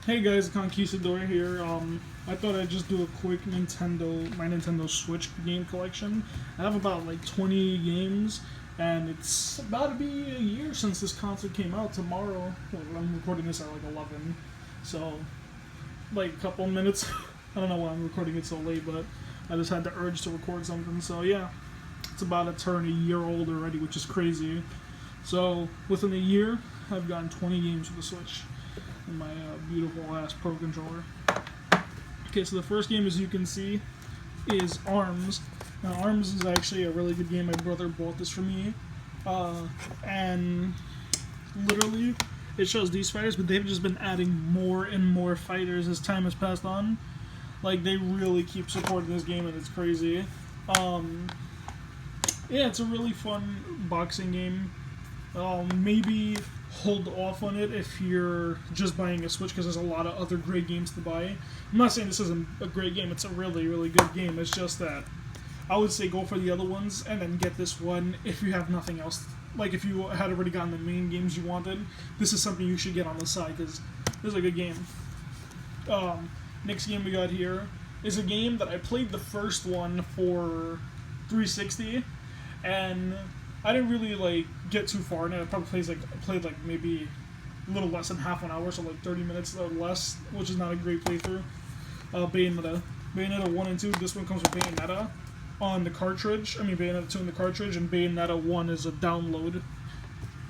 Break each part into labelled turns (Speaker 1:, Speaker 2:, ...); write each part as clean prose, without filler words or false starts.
Speaker 1: Hey guys, Conquistador here. I thought I'd just do a quick my Nintendo Switch game collection. I have about like 20 games, and it's about to be a year since this console came out. Tomorrow, well, I'm recording this at like 11, so like a couple minutes. I don't know why I'm recording it so late, but I just had the urge to record something. So yeah, it's about to turn a year old already, which is crazy. So within a year, I've gotten 20 games for the Switch. My beautiful ass Pro controller. Okay, so the first game, as you can see, is Arms. Now, Arms is actually a really good game. My brother bought this for me, and literally, it shows these fighters, but they've just been adding more and more fighters as time has passed on. Like, they really keep supporting this game, and it's crazy. Yeah, it's a really fun boxing game. Maybe hold off on it if you're just buying a Switch, because there's a lot of other great games to buy. I'm not saying this isn't a great game, it's a really, really good game. It's just that I would say go for the other ones and then get this one if you have nothing else. Like, if you had already gotten the main games you wanted, this is something you should get on the side, because this is a good game. Next game we got here is a game that I played the first one for 360, and I didn't really like get too far in it. I probably played like maybe a little less than half an hour, so like 30 minutes or less, which is not a great playthrough. Bayonetta 1 and 2. This one comes with Bayonetta on the cartridge. I mean Bayonetta 2 in the cartridge, and Bayonetta 1 is a download.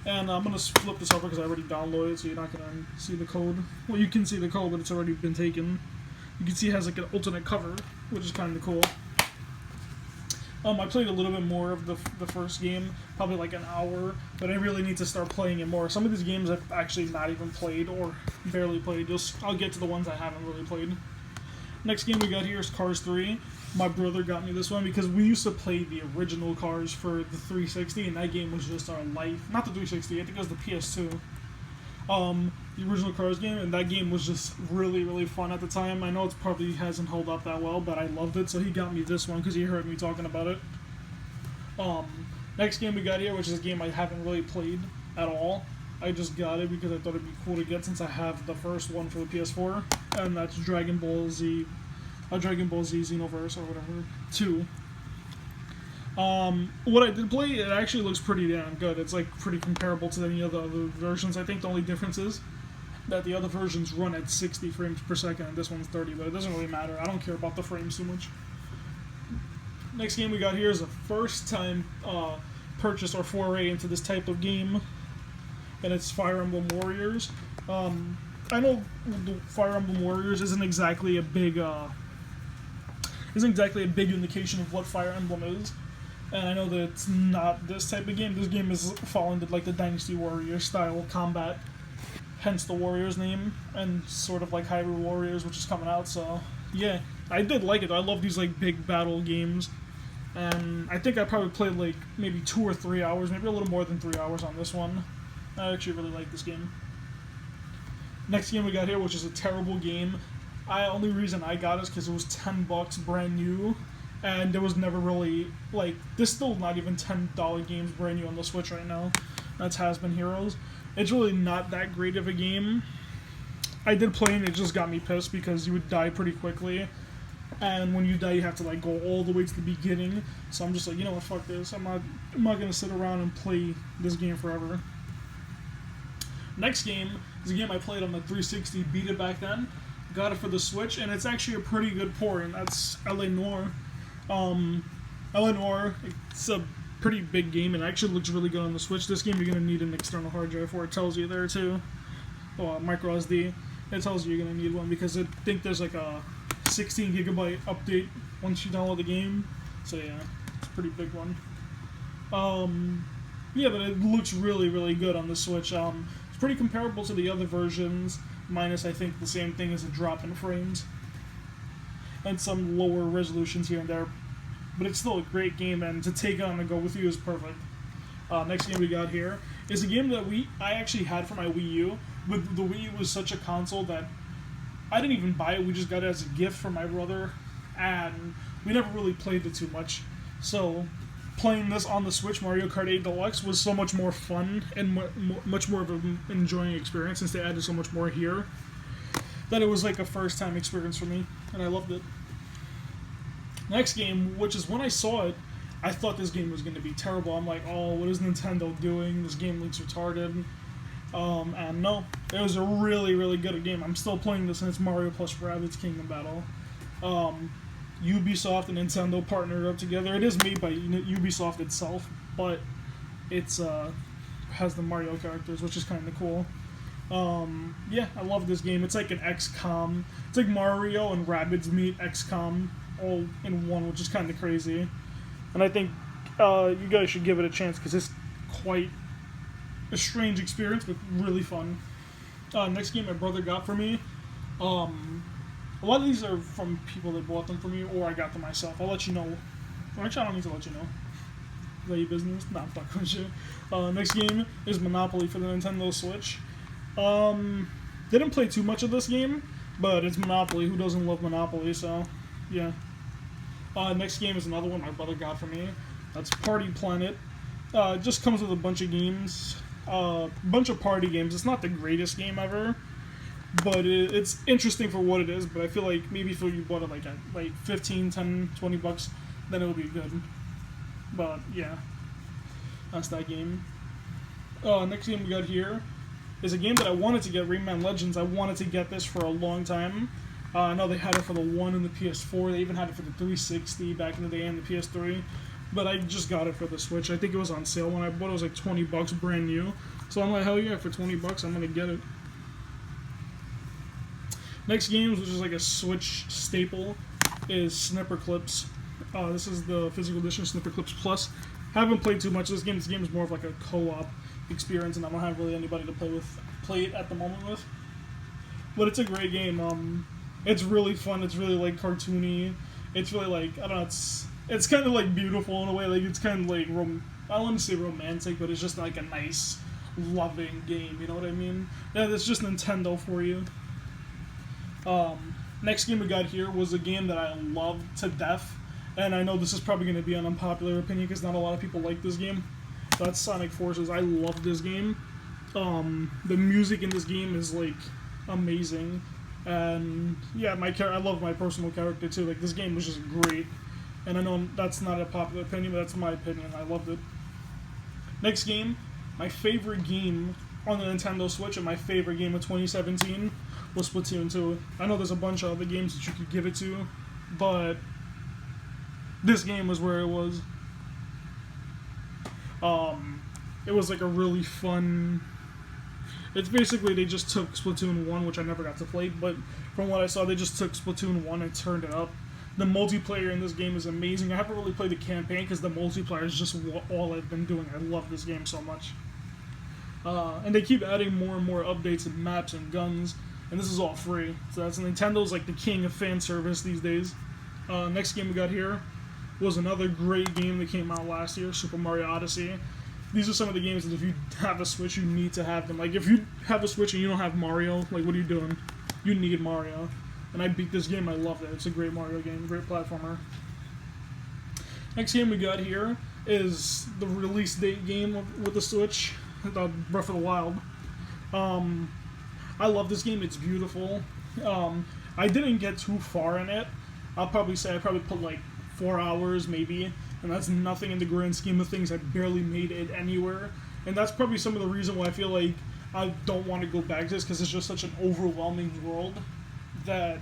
Speaker 1: And I'm gonna flip this over because I already downloaded it, so you're not gonna see the code. Well, you can see the code, but it's already been taken. You can see it has like an alternate cover, which is kind of cool. I played a little bit more of the first game, probably like an hour, but I really need to start playing it more. Some of these games I've actually not even played or barely played. I'll get to the ones I haven't really played. Next game we got here is Cars 3. My brother got me this one because we used to play the original Cars for the 360, and that game was just our life. Not the 360, I think it was the PS2. The original Cars game, and that game was just really, really fun at the time. I know it probably hasn't held up that well, but I loved it, so he got me this one because he heard me talking about it. Next game we got here, which is a game I haven't really played at all. I just got it because I thought it'd be cool to get since I have the first one for the PS4, and that's Dragon Ball Z Xenoverse or whatever 2. What I did play, it actually looks pretty damn good. It's like pretty comparable to any of the other versions. I think the only difference is that the other versions run at 60 frames per second and this one's 30, but it doesn't really matter. I don't care about the frames too much. Next game we got here is a first time purchase or foray into this type of game, and it's Fire Emblem Warriors. I know the Fire Emblem Warriors isn't exactly a big indication of what Fire Emblem is. And I know that it's not this type of game. This game is falling to like the Dynasty Warriors style combat, hence the Warriors name, and sort of like Hyrule Warriors, which is coming out. So yeah, I did like it. I love these like big battle games, and I think I probably played like maybe 2 or 3 hours, maybe a little more than 3 hours on this one. I actually really like this game. Next game we got here, which is a terrible game. Only reason I got it is because it was $10 brand new. And there was never really, like, there's still not even $10 games brand new on the Switch right now. That's Has-Been Heroes. It's really not that great of a game. I did play and it just got me pissed because you would die pretty quickly. And when you die, you have to, like, go all the way to the beginning. So I'm just like, you know what, fuck this. I'm not going to sit around and play this game forever. Next game is a game I played on the 360, beat it back then. Got it for the Switch, and it's actually a pretty good port, and that's L.A. Noire. L.A. Noire, it's a pretty big game, and it actually looks really good on the Switch. This game you're going to need an external hard drive for. It tells you there too. Micro SD. It tells you you're going to need one because I think there's like a 16 gigabyte update once you download the game. So yeah, it's a pretty big one. Yeah, but it looks really, really good on the Switch. It's pretty comparable to the other versions, minus I think the same thing as a drop in frames and some lower resolutions here and there, but it's still a great game, and to take on and go with you is perfect. Next game we got here is a game that I actually had for my Wii U, but the Wii U was such a console that I didn't even buy it. We just got it as a gift from my brother, and we never really played it too much. So playing this on the Switch, Mario Kart 8 Deluxe, was so much more fun and much more of an enjoying experience since they added so much more here. that it was like a first-time experience for me, and I loved it. Next game, which is when I saw it, I thought this game was going to be terrible. I'm like, oh, what is Nintendo doing? This game looks retarded. And no, it was a really, really good game. I'm still playing this, and it's Mario plus Rabbids Kingdom Battle. Ubisoft and Nintendo partnered up together. It is made by Ubisoft itself, but it's has the Mario characters, which is kind of cool. Yeah, I love this game. It's like an XCOM. It's like Mario and Rabbids meet XCOM all in one, which is kind of crazy. And I think you guys should give it a chance because it's quite a strange experience, but really fun. Next game my brother got for me. A lot of these are from people that bought them for me, or I got them myself. I'll let you know. Actually, I don't need to let you know. Is that your business? Nah, I'm fucking with you. Next game is Monopoly for the Nintendo Switch. Didn't play too much of this game, but it's Monopoly. Who doesn't love Monopoly? So, yeah. Next game is another one my brother got for me. That's Party Planet. It just comes with a bunch of games. Bunch of party games. It's not the greatest game ever, but it's interesting for what it is. But I feel like maybe if you bought it like at like 15, 10, 20 bucks, then it would be good. But yeah, that's that game. Next game we got here is a game that I wanted to get, Rayman Legends. I wanted to get this for a long time. I know they had it for the 1 and the PS4. They even had it for the 360 back in the day and the PS3. But I just got it for the Switch. I think it was on sale when I bought it. It was like 20 bucks brand new. So I'm like, hell yeah, for 20 bucks I'm going to get it. Next game, which is like a Switch staple, is Snipper Clips. This is the physical edition, Snipper Clips Plus. Haven't played too much of this game. This game is more of like a co-op experience, and I don't have really anybody to play it at the moment with. But it's a great game. It's really fun. It's really like cartoony. It's really like, I don't know, it's kind of like beautiful in a way. Like it's kind of like I don't want to say romantic, but it's just like a nice, loving game. You know what I mean? Yeah, that's just Nintendo for you. Next game we got here was a game that I loved to death, and I know this is probably going to be an unpopular opinion because not a lot of people like this game. That's Sonic Forces. I love this game. The music in this game is like amazing, and yeah, I love my personal character too. Like this game was just great, and I know that's not a popular opinion, but that's my opinion. I loved it. Next game, my favorite game on the Nintendo Switch and my favorite game of 2017 was Splatoon 2. I know there's a bunch of other games that you could give it to, but this game was where it was. It was like a really fun... It's basically they just took Splatoon 1, which I never got to play, but from what I saw, they just took Splatoon 1 and turned it up. The multiplayer in this game is amazing. I haven't really played the campaign because the multiplayer is just all I've been doing. I love this game so much. And they keep adding more and more updates and maps and guns, and this is all free. So that's Nintendo's like the king of fan service these days. Next game we got here was another great game that came out last year, Super Mario Odyssey. These are some of the games that if you have a Switch, you need to have them. Like, if you have a Switch and you don't have Mario, like, what are you doing? You need Mario. And I beat this game. I loved it. It's a great Mario game, great platformer. Next game we got here is the release date game with the Switch, Breath of the Wild. I love this game. It's beautiful. I didn't get too far in it. I'll probably say I probably put like 4 hours maybe, and that's nothing in the grand scheme of things. I barely made it anywhere, and that's probably some of the reason why I feel like I don't want to go back to this, because it's just such an overwhelming world that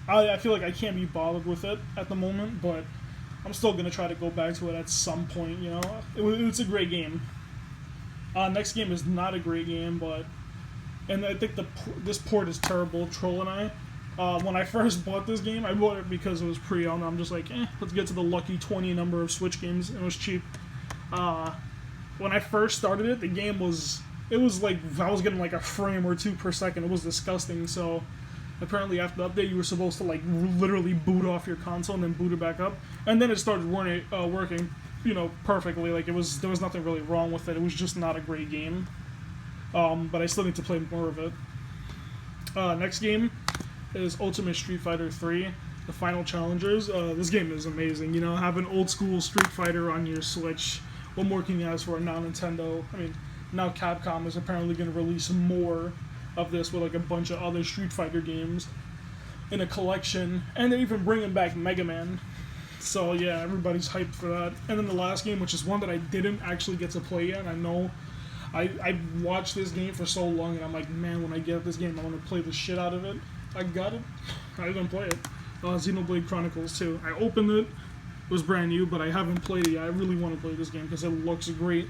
Speaker 1: I feel like I can't be bothered with it at the moment, but I'm still going to try to go back to it at some point, you know? It's a great game. Next game is not a great game, and I think this port is terrible, Troll and I. When I first bought this game, I bought it because it was pre-owned. I'm just like, let's get to the lucky 20 number of Switch games, and it was cheap. When I first started it, the game was like, I was getting like a frame or two per second. It was disgusting, so apparently after the update, you were supposed to like literally boot off your console and then boot it back up, and then it started working, you know, perfectly. Like there was nothing really wrong with it. It was just not a great game. But I still need to play more of it. Next game is Ultimate Street Fighter 3, the Final Challengers. This game is amazing. You know, have an old school Street Fighter on your Switch. What more can you ask for? Now Capcom is apparently going to release more of this with like a bunch of other Street Fighter games in a collection, and they're even bringing back Mega Man. So yeah, everybody's hyped for that. And then the last game, which is one that I didn't actually get to play yet. I know I watched this game for so long, and I'm like, man, when I get this game, I want to play the shit out of it. I got it. I didn't play it. Xenoblade Chronicles 2. I opened it. It was brand new, but I haven't played it yet. I really want to play this game because it looks great.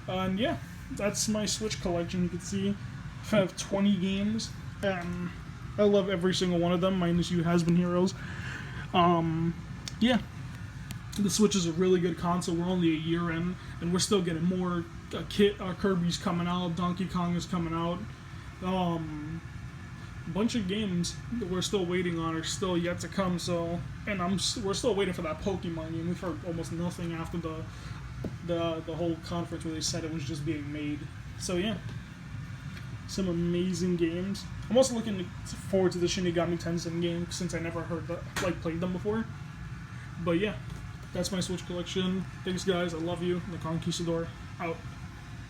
Speaker 1: And yeah, that's my Switch collection. You can see I have 20 games. I love every single one of them, minus You Has Been Heroes. Yeah, the Switch is a really good console. We're only a year in, and we're still getting more. Kirby's coming out, Donkey Kong is coming out. A bunch of games that we're still waiting on are still yet to come. So, and we're still waiting for that Pokemon game. We've heard almost nothing after the whole conference where they said it was just being made. So yeah, some amazing games. I'm also looking forward to the Shinigami Tensei game since I never played them before. But yeah, that's my Switch collection. Thanks guys, I love you. The Conquistador out.